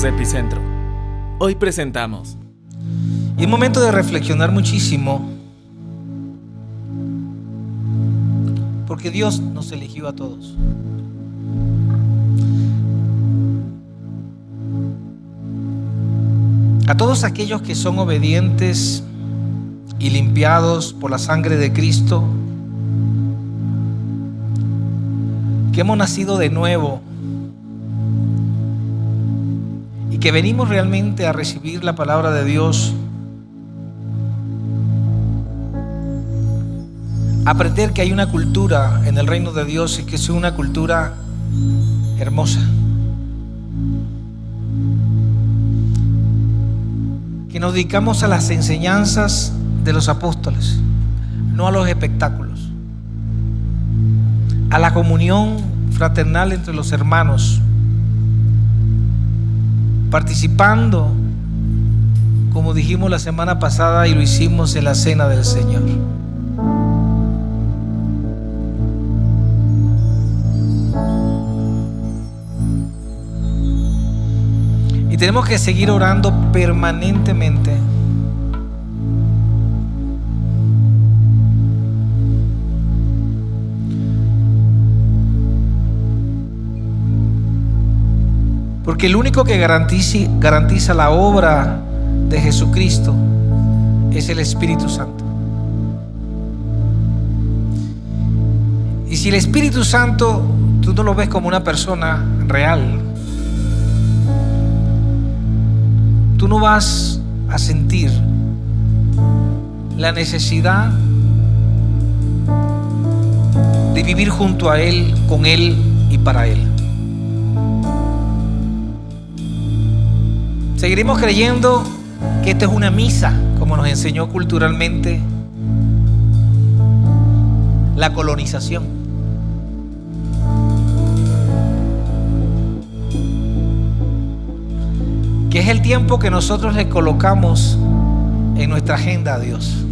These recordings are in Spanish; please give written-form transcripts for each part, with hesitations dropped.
Somos Epicentro. Hoy presentamos. Y es momento de reflexionar muchísimo, porque Dios nos eligió a todos. A todos aquellos que son obedientes y limpiados por la sangre de Cristo, que hemos nacido de nuevo y que venimos realmente a recibir la palabra de Dios, aprender que hay una cultura en el reino de Dios y que es una cultura hermosa, que nos dedicamos a las enseñanzas de los apóstoles, no a los espectáculos, a la comunión fraternal entre los hermanos, participando, como dijimos la semana pasada y lo hicimos en la cena del Señor. Y tenemos que seguir orando permanentemente porque el único que garantiza la obra de Jesucristo es el Espíritu Santo. Y si el Espíritu Santo tú no lo ves como una persona real, tú no vas a sentir la necesidad de vivir junto a Él, con Él y para Él. Seguiremos creyendo que esto es una misa, como nos enseñó culturalmente la colonización. Que es el tiempo que nosotros le colocamos en nuestra agenda a Dios,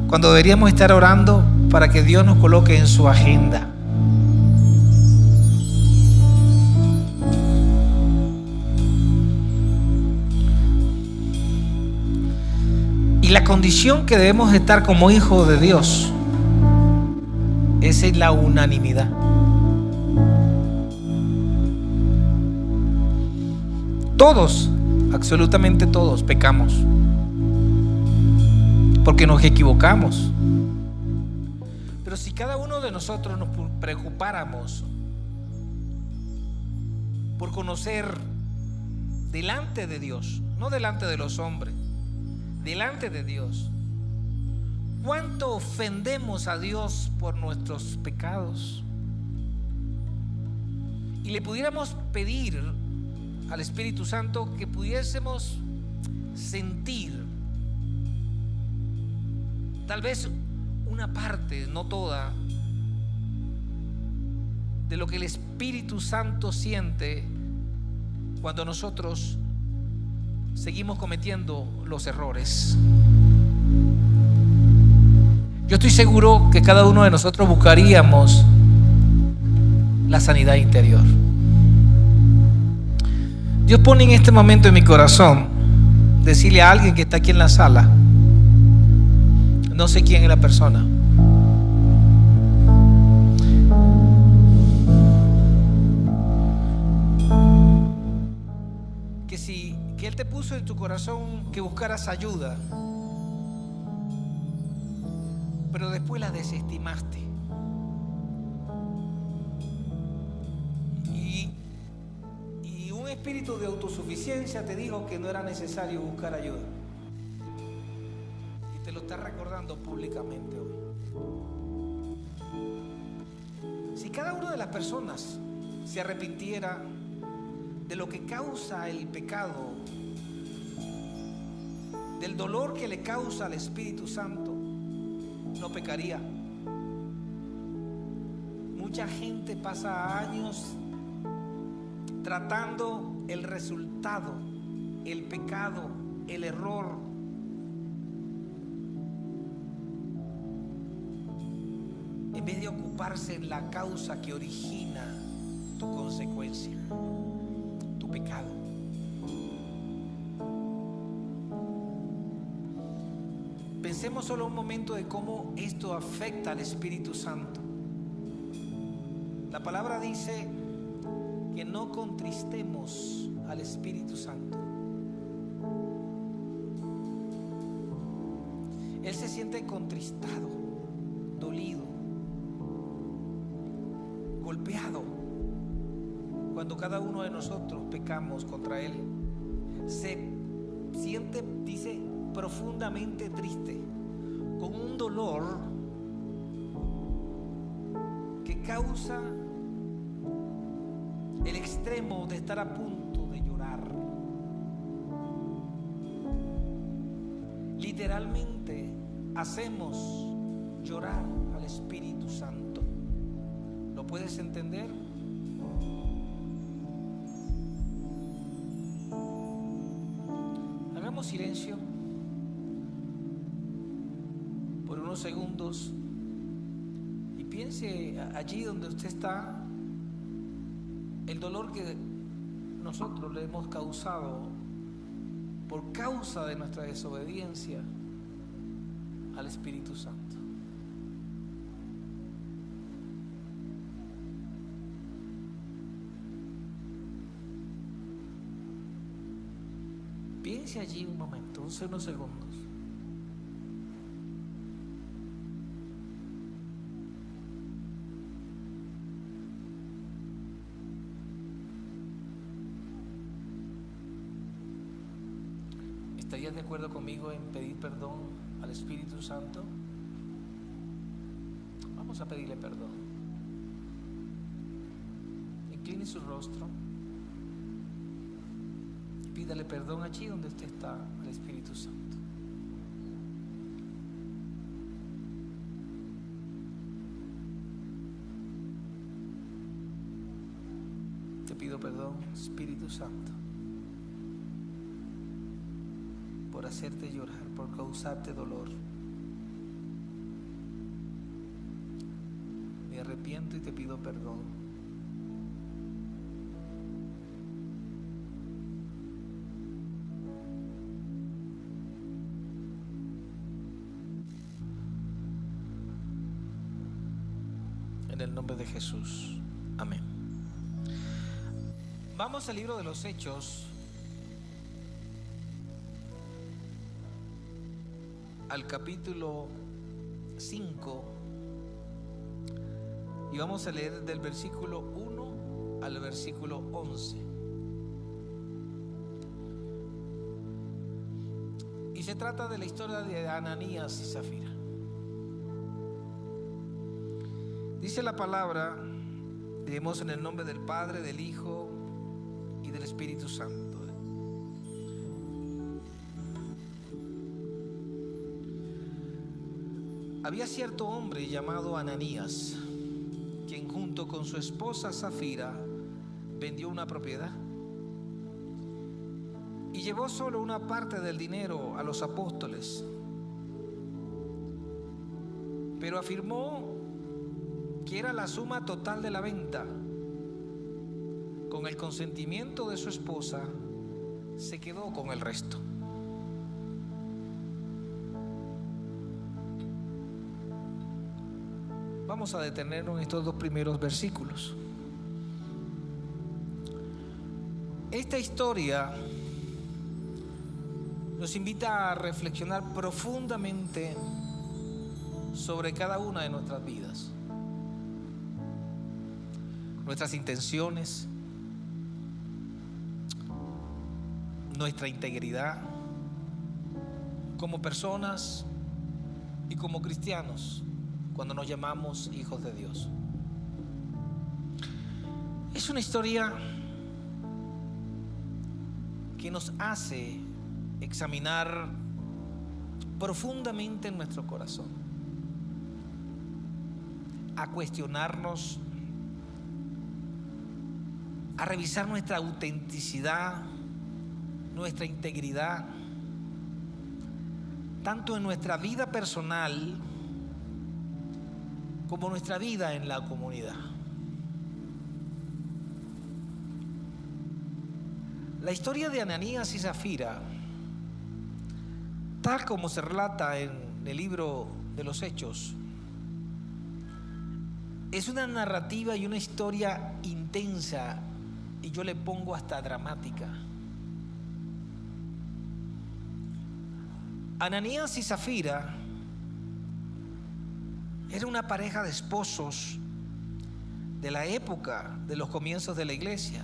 cuando deberíamos estar orando para que Dios nos coloque en su agenda. Y la condición que debemos estar como hijos de Dios es en la unanimidad. Todos, absolutamente todos, pecamos porque nos equivocamos. Pero si cada uno de nosotros nos preocupáramos por conocer delante de Dios, no delante de los hombres, delante de Dios, cuánto ofendemos a Dios por nuestros pecados, y le pudiéramos pedir al Espíritu Santo que pudiésemos sentir tal vez una parte, no toda, de lo que el Espíritu Santo siente cuando nosotros seguimos cometiendo los errores. Yo estoy seguro que cada uno de nosotros buscaríamos la sanidad interior. Dios pone en este momento en mi corazón decirle a alguien que está aquí en la sala, no sé quién es la persona, que Él te puso en tu corazón que buscaras ayuda, pero después la desestimaste. Y un espíritu de autosuficiencia te dijo que no era necesario buscar ayuda. Y te lo está recordando públicamente hoy. Si cada una de las personas se arrepintiera de lo que causa el pecado, del dolor que le causa al Espíritu Santo, no pecaría. Mucha gente pasa años tratando el resultado, el pecado, el error, en vez de ocuparse en la causa que origina tu consecuencia, tu pecado. Pensemos solo un momento de cómo esto afecta al Espíritu Santo. La palabra dice que no contristemos al Espíritu Santo. Él se siente contristado, dolido, golpeado cuando cada uno de nosotros pecamos contra Él. Se siente, dice, profundamente triste, con un dolor que causa el extremo de estar a punto de llorar. Literalmente hacemos llorar al Espíritu Santo. ¿Lo puedes entender? Hagamos silencio por unos segundos y piense allí donde usted está el dolor que nosotros le hemos causado por causa de nuestra desobediencia al Espíritu Santo. Piense allí un momento, unos segundos. ¿Estarías de acuerdo conmigo en pedir perdón al Espíritu Santo? Vamos a pedirle perdón. Incline su rostro y pídale perdón allí donde usted está al Espíritu Santo. Te pido perdón, Espíritu Santo, por hacerte llorar, por causarte dolor. Me arrepiento y te pido perdón. En el nombre de Jesús. Amén. Vamos al libro de los Hechos, al capítulo 5, y vamos a leer del versículo 1 al versículo 11. Y se trata de la historia de Ananías y Zafira. Dice la palabra, leemos en el nombre del Padre, del Hijo y del Espíritu Santo. Había cierto hombre llamado Ananías, quien junto con su esposa Zafira vendió una propiedad y llevó solo una parte del dinero a los apóstoles, pero afirmó que era la suma total de la venta. Con el consentimiento de su esposa, se quedó con el resto. Vamos a detenernos en estos dos primeros versículos. Esta historia nos invita a reflexionar profundamente sobre cada una de nuestras vidas, nuestras intenciones, nuestra integridad como personas y como cristianos cuando nos llamamos hijos de Dios. Es una historia que nos hace examinar profundamente en nuestro corazón, a cuestionarnos, a revisar nuestra autenticidad, nuestra integridad, tanto en nuestra vida personal como nuestra vida en la comunidad. La historia de Ananías y Zafira, tal como se relata en el libro de los Hechos, es una narrativa y una historia intensa, y yo le pongo hasta dramática. Ananías y Zafira era una pareja de esposos de la época de los comienzos de la iglesia.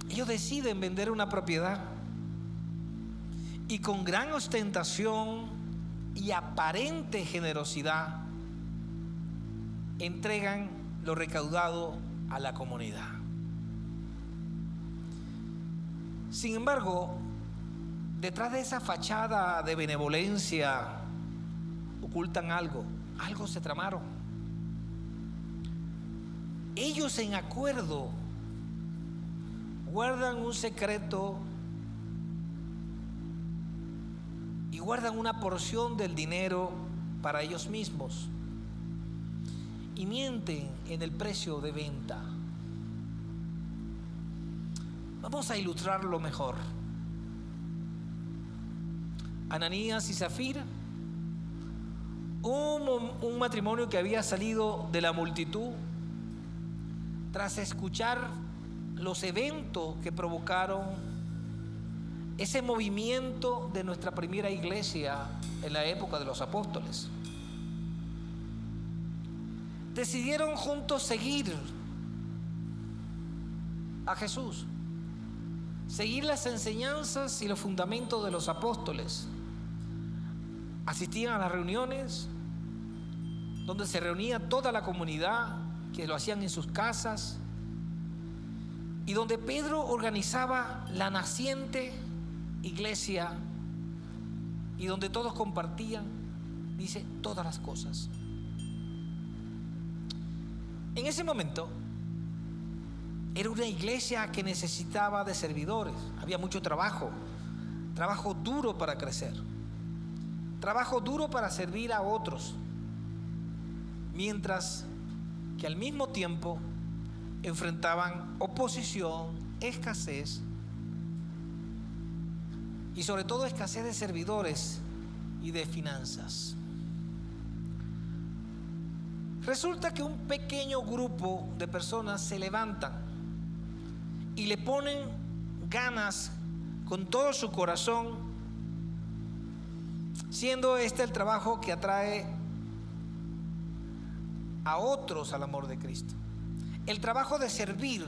Ellos deciden vender una propiedad y con gran ostentación y aparente generosidad entregan lo recaudado a la comunidad. Sin embargo, detrás de esa fachada de benevolencia ocultan algo se tramaron. Ellos en acuerdo guardan un secreto y guardan una porción del dinero para ellos mismos y mienten en el precio de venta. Vamos a ilustrarlo mejor. Ananías y Zafira, un matrimonio que había salido de la multitud tras escuchar los eventos que provocaron ese movimiento de nuestra primera iglesia en la época de los apóstoles. Decidieron juntos seguir a Jesús, seguir las enseñanzas y los fundamentos de los apóstoles. Asistían a las reuniones donde se reunía toda la comunidad, que lo hacían en sus casas, y donde Pedro organizaba la naciente iglesia y donde todos compartían, dice, todas las cosas. En ese momento era una iglesia que necesitaba de servidores. Había mucho trabajo duro para crecer, trabajo duro para servir a otros, mientras que al mismo tiempo enfrentaban oposición, escasez y sobre todo escasez de servidores y de finanzas. Resulta que un pequeño grupo de personas se levantan y le ponen ganas con todo su corazón, siendo este el trabajo que atrae a otros al amor de Cristo. El trabajo de servir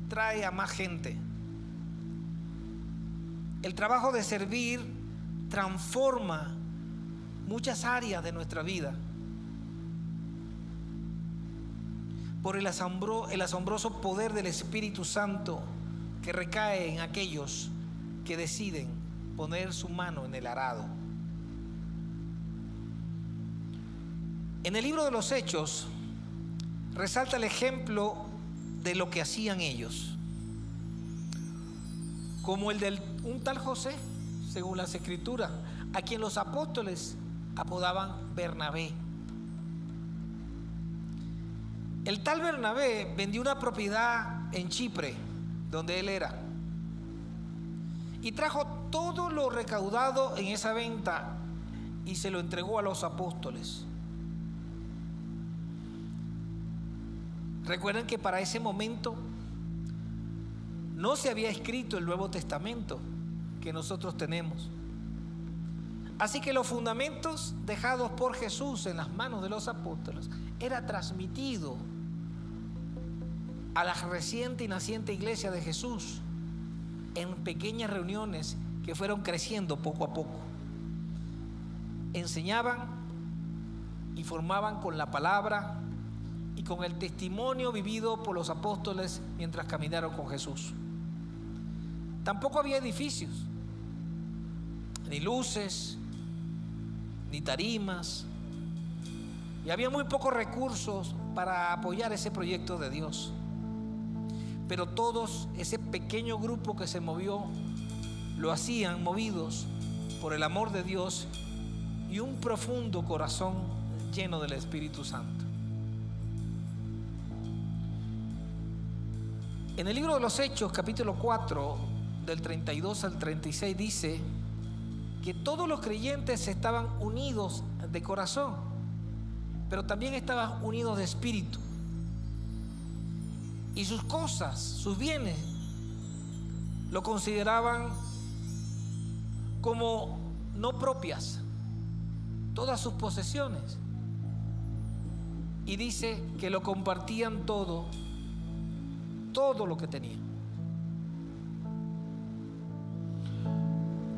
trae a más gente. El trabajo de servir transforma muchas áreas de nuestra vida por el asombroso poder del Espíritu Santo que recae en aquellos que deciden poner su mano en el arado. En el libro de los Hechos resalta el ejemplo de lo que hacían ellos, como el de un tal José, según las Escrituras, a quien los apóstoles apodaban Bernabé. El tal Bernabé vendió una propiedad en Chipre, donde él era, y trajo todo lo recaudado en esa venta y se lo entregó a los apóstoles. Recuerden que para ese momento no se había escrito el Nuevo Testamento que nosotros tenemos. Así que los fundamentos dejados por Jesús en las manos de los apóstoles era transmitido a la reciente y naciente iglesia de Jesús en pequeñas reuniones que fueron creciendo poco a poco. Enseñaban y formaban con la palabra y con el testimonio vivido por los apóstoles mientras caminaron con Jesús. Tampoco había edificios, ni luces, ni tarimas, y había muy pocos recursos para apoyar ese proyecto de Dios. Pero todos, ese pequeño grupo que se movió, lo hacían movidos por el amor de Dios y un profundo corazón lleno del Espíritu Santo. En el libro de los Hechos, capítulo 4, del 32 al 36, dice que todos los creyentes estaban unidos de corazón, pero también estaban unidos de espíritu. Y sus cosas, sus bienes, lo consideraban como no propias, todas sus posesiones. Y dice que lo compartían todo lo que tenían.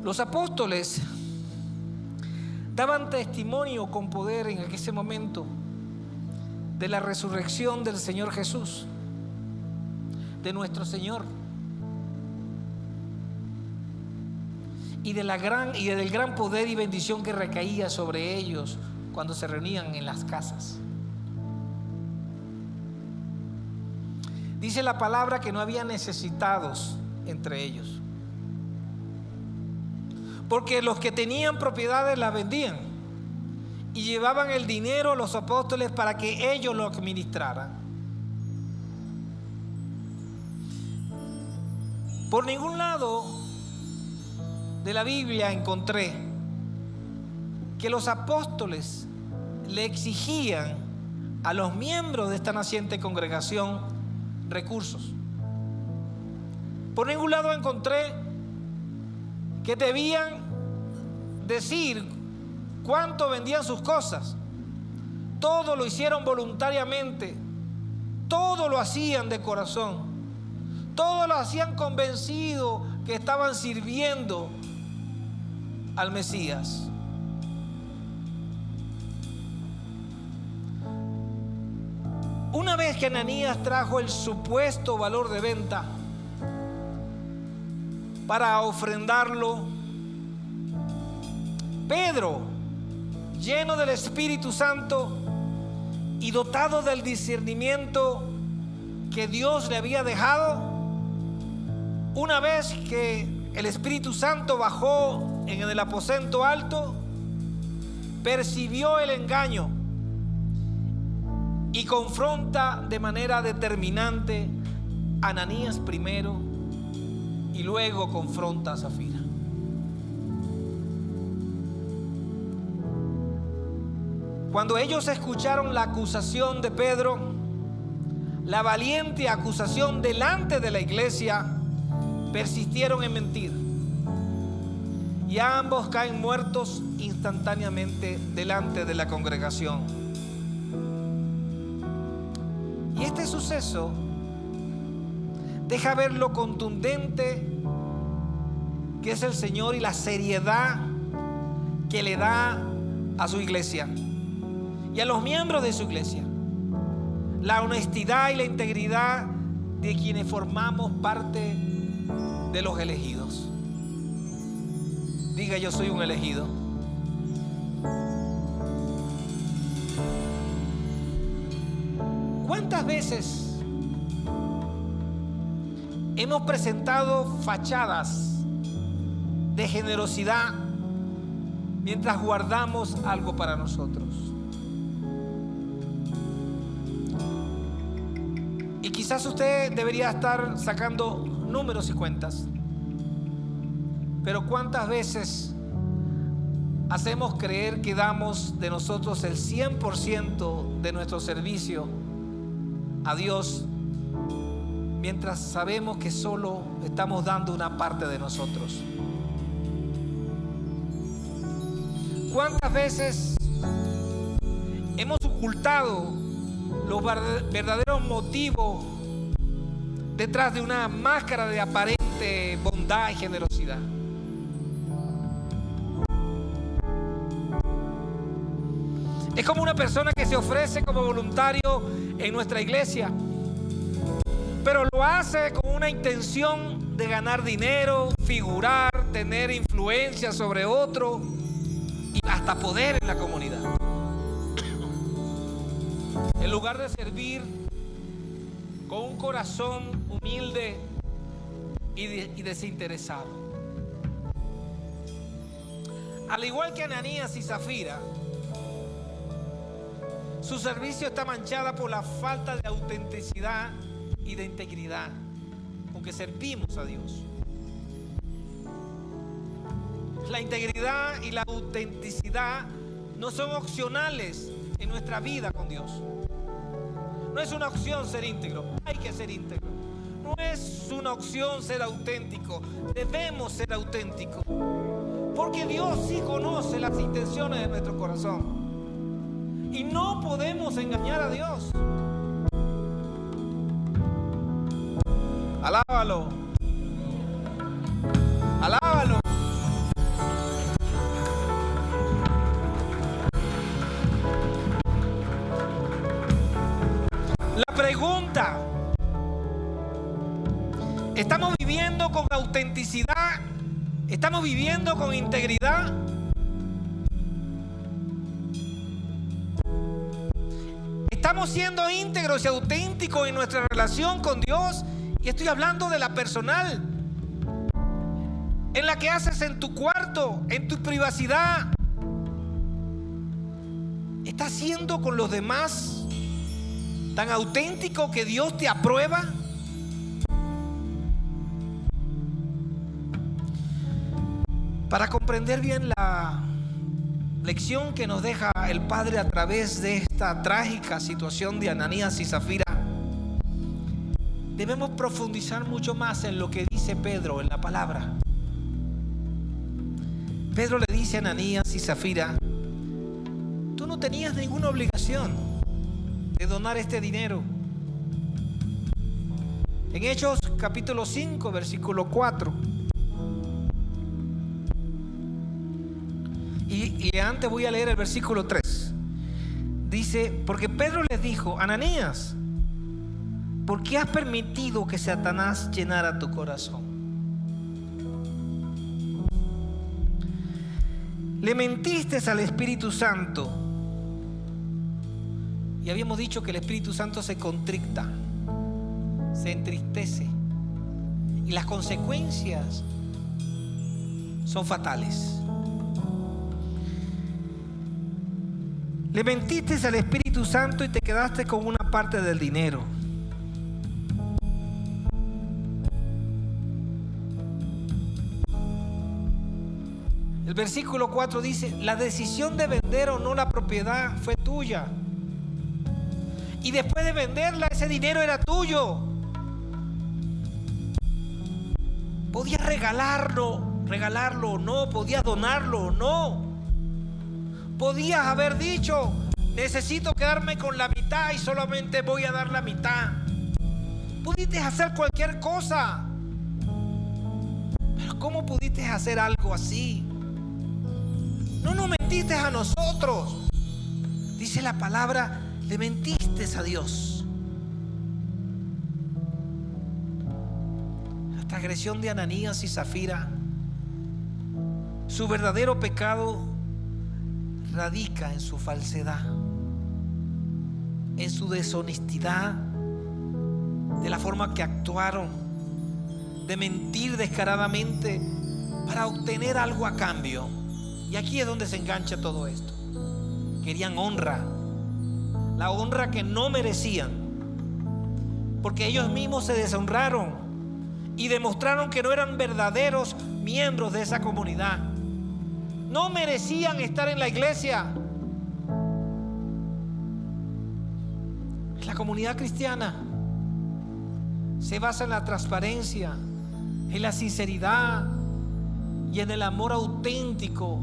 Los apóstoles daban testimonio con poder en ese momento de la resurrección del Señor Jesús, de nuestro Señor, y del gran poder y bendición que recaía sobre ellos cuando se reunían en las casas. Dice la palabra que no había necesitados entre ellos, porque los que tenían propiedades las vendían y llevaban el dinero a los apóstoles para que ellos lo administraran. Por ningún lado de la Biblia encontré que los apóstoles le exigían a los miembros de esta naciente congregación recursos. Por ningún lado encontré que debían decir cuánto vendían sus cosas. Todo lo hicieron voluntariamente, todo lo hacían de corazón, todo lo hacían convencidos que estaban sirviendo al Mesías. Una vez que Ananías trajo el supuesto valor de venta para ofrendarlo, Pedro, lleno del Espíritu Santo y dotado del discernimiento que Dios le había dejado, una vez que el Espíritu Santo bajó en el aposento alto, percibió el engaño y confronta de manera determinante a Ananías primero y luego confronta a Zafira. Cuando ellos escucharon la acusación de Pedro, la valiente acusación delante de la iglesia, persistieron en mentir y ambos caen muertos instantáneamente delante de la congregación. Y este suceso deja ver lo contundente que es el Señor y la seriedad que le da a su iglesia y a los miembros de su iglesia, la honestidad y la integridad de quienes formamos parte de los elegidos. Diga: yo soy un elegido. ¿Cuántas veces hemos presentado fachadas de generosidad mientras guardamos algo para nosotros? Y quizás usted debería estar sacando números y cuentas, pero ¿cuántas veces hacemos creer que damos de nosotros el 100% de nuestro servicio a Dios, mientras sabemos que solo estamos dando una parte de nosotros? ¿Cuántas veces hemos ocultado los verdaderos motivos detrás de una máscara de aparente bondad y generosidad? Es como una persona que se ofrece como voluntario en nuestra iglesia, pero lo hace con una intención de ganar dinero, figurar, tener influencia sobre otro y hasta poder en la comunidad, en lugar de servir con un corazón humilde y desinteresado. Al igual que Ananías y Zafira, su servicio está manchada por la falta de autenticidad y de integridad. porque servimos a Dios. La integridad y la autenticidad no son opcionales en nuestra vida con Dios. No es una opción ser íntegro, hay que ser íntegro. No es una opción ser auténtico, debemos ser auténticos. Porque Dios sí conoce las intenciones de nuestro corazón. Y no podemos engañar a Dios. Alábalo. Alábalo. La pregunta: ¿estamos viviendo con autenticidad? ¿Estamos viviendo con integridad? ¿Estamos siendo íntegros y auténticos en nuestra relación con Dios? Y estoy hablando de la personal, en la que haces en tu cuarto, en tu privacidad. ¿Estás siendo con los demás tan auténtico que Dios te aprueba? Para comprender bien la lección que nos deja el Padre a través de esta trágica situación de Ananías y Zafira, debemos profundizar mucho más en lo que dice Pedro en la palabra. Pedro le dice a Ananías y Zafira: tú no tenías ninguna obligación de donar este dinero. En Hechos capítulo 5 versículo 4. Y antes voy a leer el versículo 3. Dice: porque Pedro les dijo: Ananías, ¿por qué has permitido que Satanás llenara tu corazón? Le mentiste al Espíritu Santo. Y habíamos dicho que el Espíritu Santo se contricta, se entristece, y las consecuencias son fatales. Le mentiste al Espíritu Santo y te quedaste con una parte del dinero. El versículo 4 dice: la decisión de vender o no la propiedad fue tuya. Y después de venderla, ese dinero era tuyo. Podías regalarlo o no, podías donarlo o no. Podías haber dicho: necesito quedarme con la mitad y solamente voy a dar la mitad. Pudiste hacer cualquier cosa. Pero ¿cómo pudiste hacer algo así? No nos mentiste a nosotros. Dice la palabra: le mentiste a Dios. La transgresión de Ananías y Zafira, su verdadero pecado radica en su falsedad, en su deshonestidad, de la forma que actuaron, de mentir descaradamente para obtener algo a cambio. Y aquí es donde se engancha todo esto. Querían honra, la honra que no merecían, porque ellos mismos se deshonraron y demostraron que no eran verdaderos miembros de esa comunidad. No merecían estar en la iglesia. La comunidad cristiana se basa en la transparencia, en la sinceridad y en el amor auténtico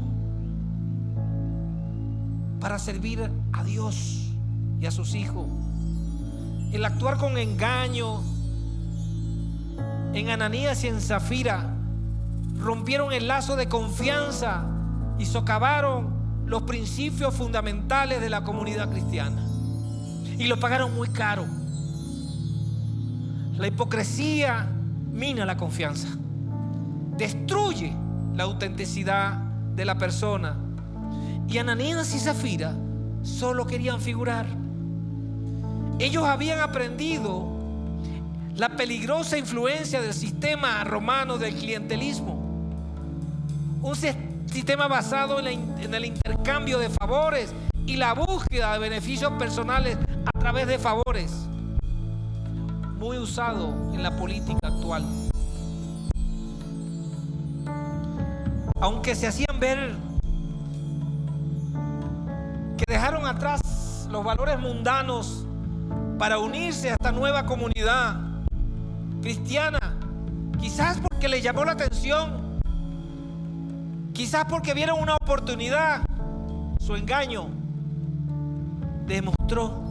para servir a Dios y a sus hijos. El actuar con engaño en Ananías y en Zafira rompieron el lazo de confianza y socavaron los principios fundamentales de la comunidad cristiana, y lo pagaron muy caro. La hipocresía mina la confianza, destruye la autenticidad de la persona. Y Ananías y Zafira solo querían figurar. Ellos habían aprendido la peligrosa influencia del sistema romano del clientelismo, un sistema basado en el intercambio de favores y la búsqueda de beneficios personales a través de favores, muy usado en la política actual. espiritual. Aunque se hacían ver que dejaron atrás los valores mundanos para unirse a esta nueva comunidad cristiana, quizás porque les llamó la atención, quizás porque vieron una oportunidad, su engaño demostró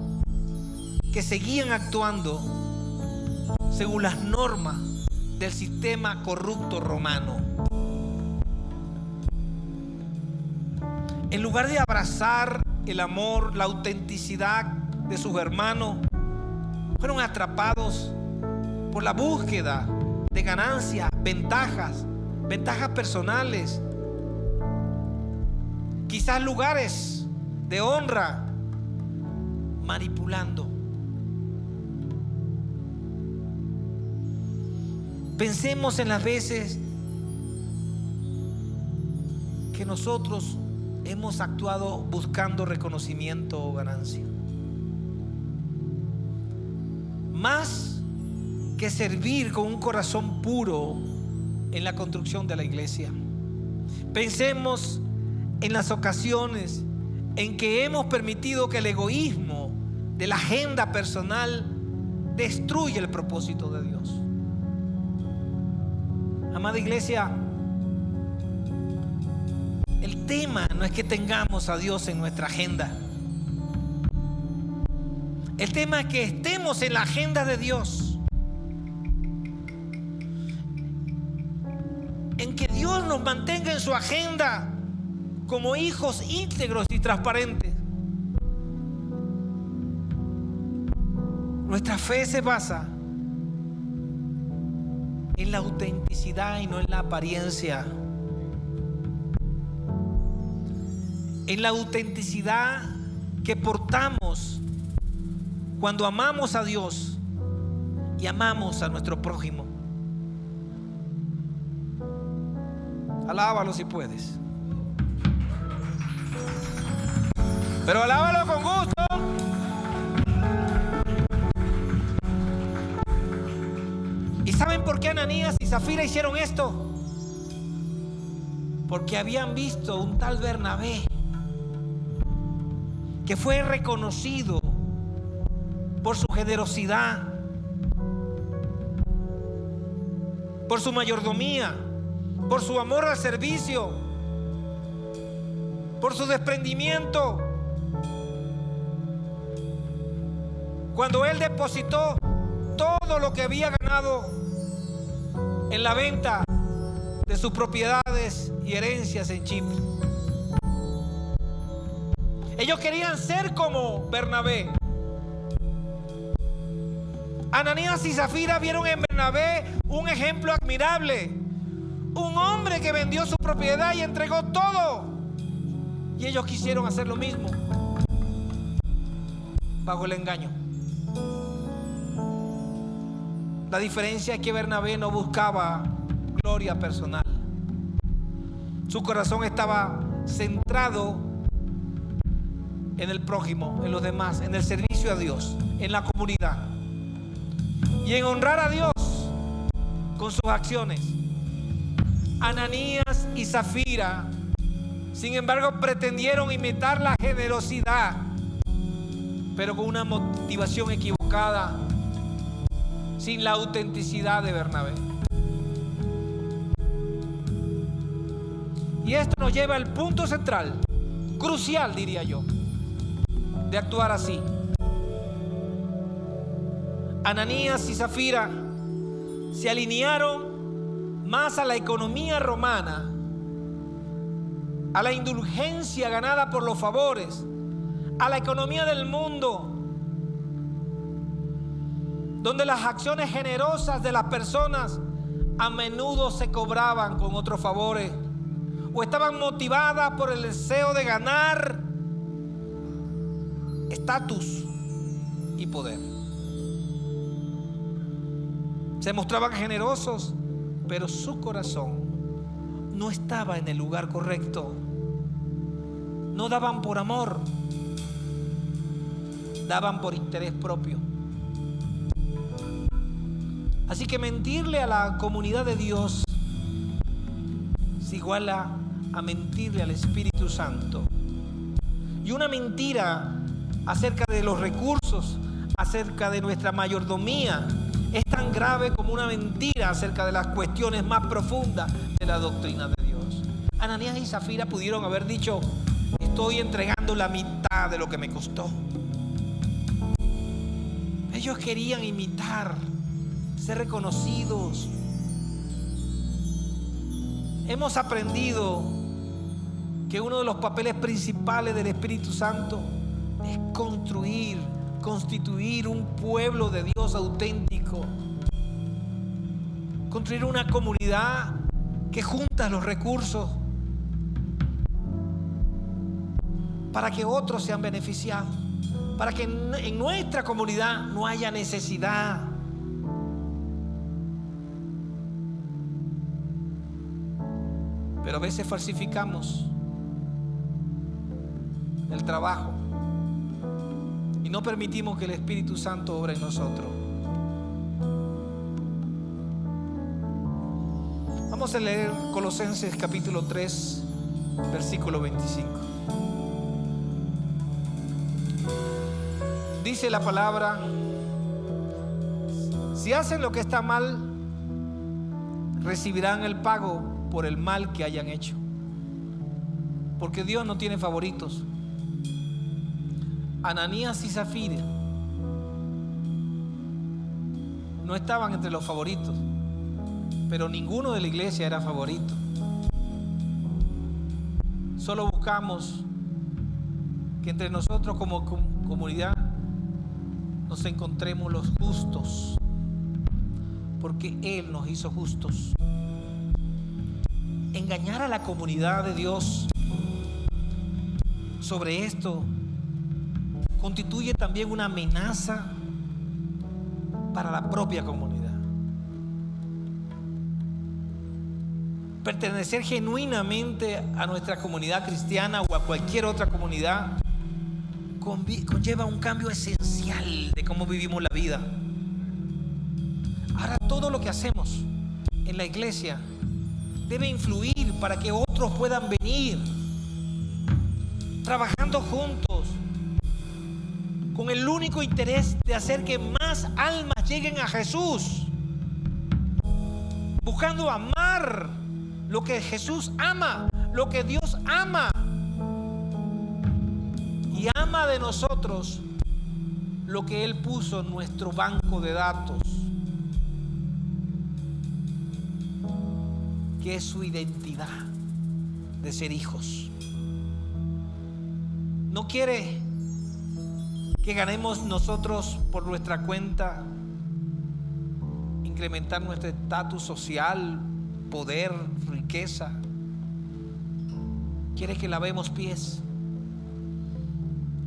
que seguían actuando según las normas del sistema corrupto romano. En lugar de abrazar el amor, la autenticidad de sus hermanos, fueron atrapados por la búsqueda de ganancias, ventajas personales, quizás lugares de honra, manipulando. Pensemos en las veces que nosotros hemos actuado buscando reconocimiento o ganancia, más que servir con un corazón puro en la construcción de la iglesia. Pensemos en las ocasiones en que hemos permitido que el egoísmo de la agenda personal destruya el propósito de Dios. Amada iglesia, el tema no es que tengamos a Dios en nuestra agenda. El tema es que estemos en la agenda de Dios. En que Dios nos mantenga en su agenda como hijos íntegros y transparentes. Nuestra fe se basa en la autenticidad y no en la apariencia. En la autenticidad que portamos cuando amamos a Dios y amamos a nuestro prójimo. Alábalo si puedes. Pero alábalo con gusto. ¿Y saben por qué Ananías y Zafira hicieron esto? Porque habían visto un tal Bernabé que fue reconocido por su generosidad, por su mayordomía, por su amor al servicio, por su desprendimiento. Cuando él depositó todo lo que había ganado en la venta de sus propiedades y herencias en Chipre. Ellos querían ser como Bernabé. Ananías y Zafira vieron en Bernabé un ejemplo admirable, un hombre que vendió su propiedad y entregó todo, y ellos quisieron hacer lo mismo bajo el engaño. La diferencia es que Bernabé no buscaba gloria personal. Su corazón estaba centrado en el prójimo, en los demás, en el servicio a Dios, en la comunidad y en honrar a Dios con sus acciones. Ananías y Zafira, sin embargo, pretendieron imitar la generosidad, pero con una motivación equivocada, sin la autenticidad de Bernabé. Y esto nos lleva al punto central, crucial diría yo, de actuar así. Ananías y Zafira se alinearon más a la economía romana, a la indulgencia ganada por los favores, a la economía del mundo, donde las acciones generosas de las personas a menudo se cobraban con otros favores o estaban motivadas por el deseo de ganar estatus y poder. Se mostraban generosos, pero su corazón no estaba en el lugar correcto. No daban por amor, daban por interés propio. Así que mentirle a la comunidad de Dios es igual a mentirle al Espíritu Santo. Y una mentira acerca de los recursos, acerca de nuestra mayordomía, es tan grave como una mentira acerca de las cuestiones más profundas de la doctrina de Dios. Ananías y Zafira pudieron haber dicho: estoy entregando la mitad de lo que me costó. Ellos querían imitar, ser reconocidos. Hemos aprendido que uno de los papeles principales del Espíritu Santo es constituir un pueblo de Dios auténtico, construir una comunidad que junta los recursos para que otros sean beneficiados, para que en nuestra comunidad no haya necesidad. Pero a veces falsificamos el trabajo y no permitimos que el Espíritu Santo obre en nosotros. Vamos a leer Colosenses capítulo 3, versículo 25. Dice la palabra: si hacen lo que está mal, recibirán el pago por el mal que hayan hecho. Porque Dios no tiene favoritos. Ananías y Zafira no estaban entre los favoritos, pero ninguno de la iglesia era favorito. Solo buscamos que entre nosotros como comunidad nos encontremos los justos, porque Él nos hizo justos. Engañar a la comunidad de Dios sobre esto constituye también una amenaza para la propia comunidad. Pertenecer genuinamente a nuestra comunidad cristiana o a cualquier otra comunidad conlleva un cambio esencial de cómo vivimos la vida. Ahora, todo lo que hacemos en la iglesia debe influir para que otros puedan venir, trabajando juntos con el único interés de hacer que más almas lleguen a Jesús, buscando amar lo que Jesús ama, lo que Dios ama, y ama de nosotros lo que Él puso en nuestro banco de datos, que es su identidad de ser hijos. No quiere que ganemos nosotros por nuestra cuenta, incrementar nuestro estatus social, poder, riqueza. Quiere que lavemos pies.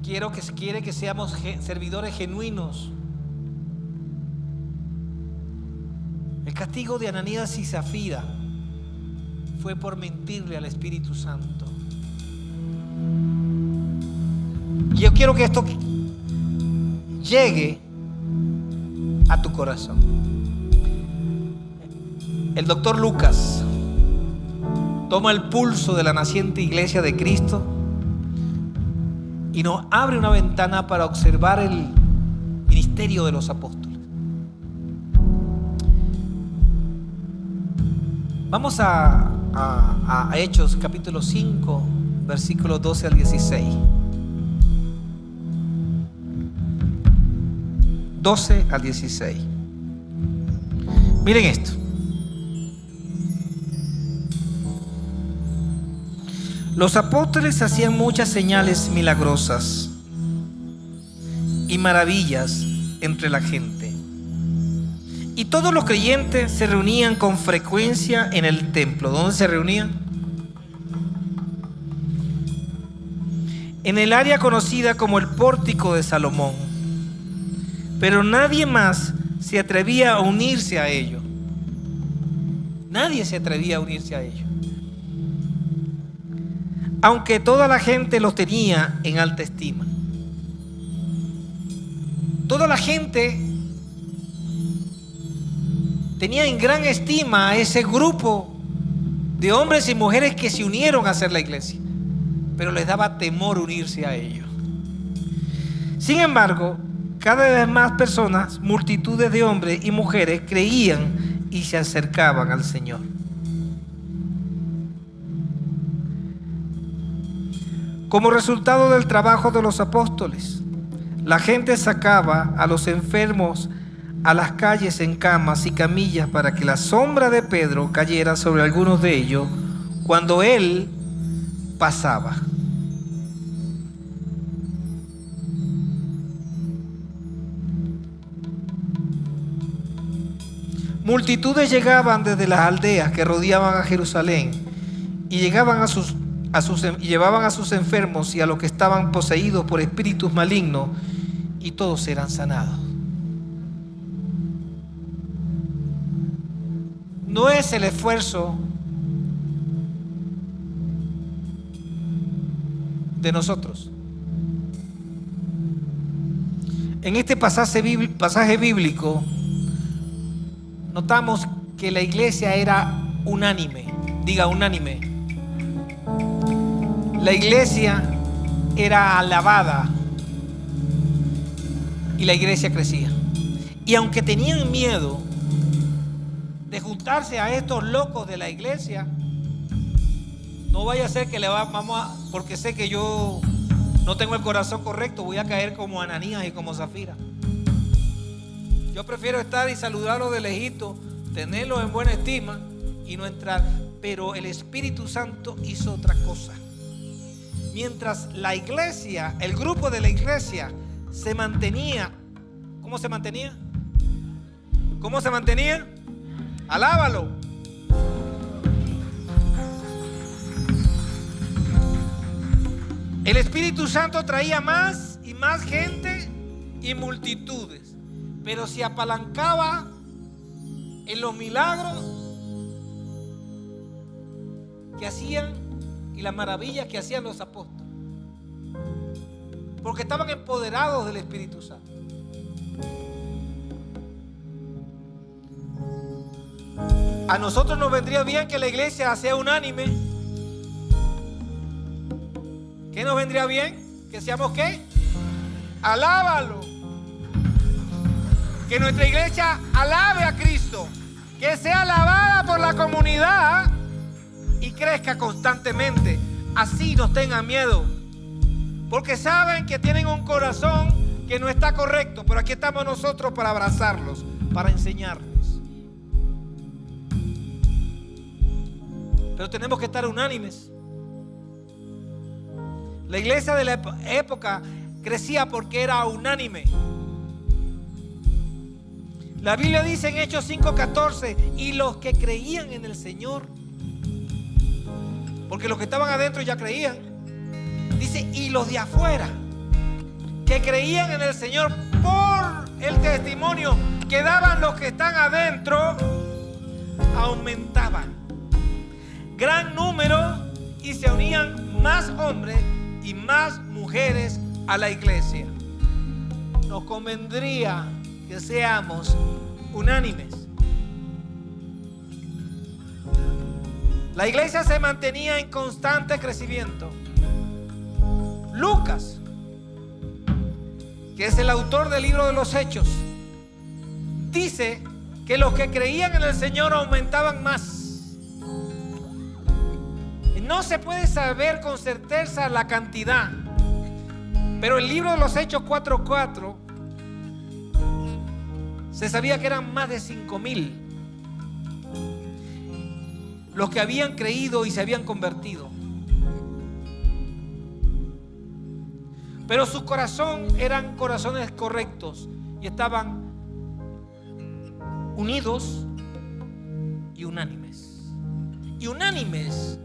Quiere que seamos servidores genuinos. El castigo de Ananías y Zafira fue por mentirle al Espíritu Santo. Yo quiero que esto llegue a tu corazón. El doctor Lucas toma el pulso de la naciente iglesia de Cristo y nos abre una ventana para observar el ministerio de los apóstoles. Vamos a Hechos capítulo 5, versículos 12 al 16. 12 al 16. Miren esto. Los apóstoles hacían muchas señales milagrosas y maravillas entre la gente, y todos los creyentes se reunían con frecuencia en el templo. ¿Dónde se reunían? En el área conocida como el Pórtico de Salomón. Pero nadie más se atrevía a unirse a ellos. Nadie se atrevía a unirse a ellos, aunque toda la gente los tenía en alta estima. Toda la gente tenía en gran estima a ese grupo de hombres y mujeres que se unieron a hacer la iglesia, pero les daba temor unirse a ellos. Sin embargo, cada vez más personas, multitudes de hombres y mujeres creían y se acercaban al Señor. Como resultado del trabajo de los apóstoles, la gente sacaba a los enfermos a las calles en camas y camillas para que la sombra de Pedro cayera sobre algunos de ellos cuando él pasaba. Multitudes llegaban desde las aldeas que rodeaban a Jerusalén y llevaban a sus enfermos y a los que estaban poseídos por espíritus malignos, y todos eran sanados. No es el esfuerzo de nosotros. En este pasaje bíblico notamos que la iglesia era unánime. Diga unánime. La iglesia era alabada y la iglesia crecía. Y aunque tenían miedo de juntarse a estos locos de la iglesia, no vaya a ser que porque sé que yo no tengo el corazón correcto, voy a caer como Ananías y como Zafira. Yo prefiero estar y saludarlos de lejito, tenerlos en buena estima y no entrar. Pero el Espíritu Santo hizo otra cosa. Mientras la iglesia, el grupo de la iglesia se mantenía, ¿cómo se mantenía? ¿Cómo se mantenía? Alábalo. El Espíritu Santo traía más y más gente y multitudes, pero se apalancaba en los milagros que hacían y las maravillas que hacían los apóstoles, porque estaban empoderados del Espíritu Santo. A nosotros nos vendría bien que la iglesia sea unánime. ¿Qué nos vendría bien? ¿Que seamos qué? Alábalo. Que nuestra iglesia alabe a Cristo, que sea alabada por la comunidad y crezca constantemente. Así no tengan miedo, porque saben que tienen un corazón que no está correcto, pero aquí estamos nosotros para abrazarlos, para enseñarles. Pero tenemos que estar unánimes. La iglesia de la época crecía porque era unánime. La Biblia dice en Hechos 5:14, y los que creían en el Señor, porque los que estaban adentro ya creían, dice, y los de afuera que creían en el Señor por el testimonio que daban los que están adentro, aumentaban gran número y se unían más hombres y más mujeres a la iglesia. Nos convendría que seamos unánimes. La iglesia se mantenía en constante crecimiento. Lucas, que es el autor del libro de los Hechos, dice que los que creían en el Señor aumentaban más. No se puede saber con certeza la cantidad, pero el libro de los Hechos 4:4 se sabía que eran más de 5,000 los que habían creído y se habían convertido. Pero su corazón eran corazones correctos y estaban unidos y unánimes. Y unánimes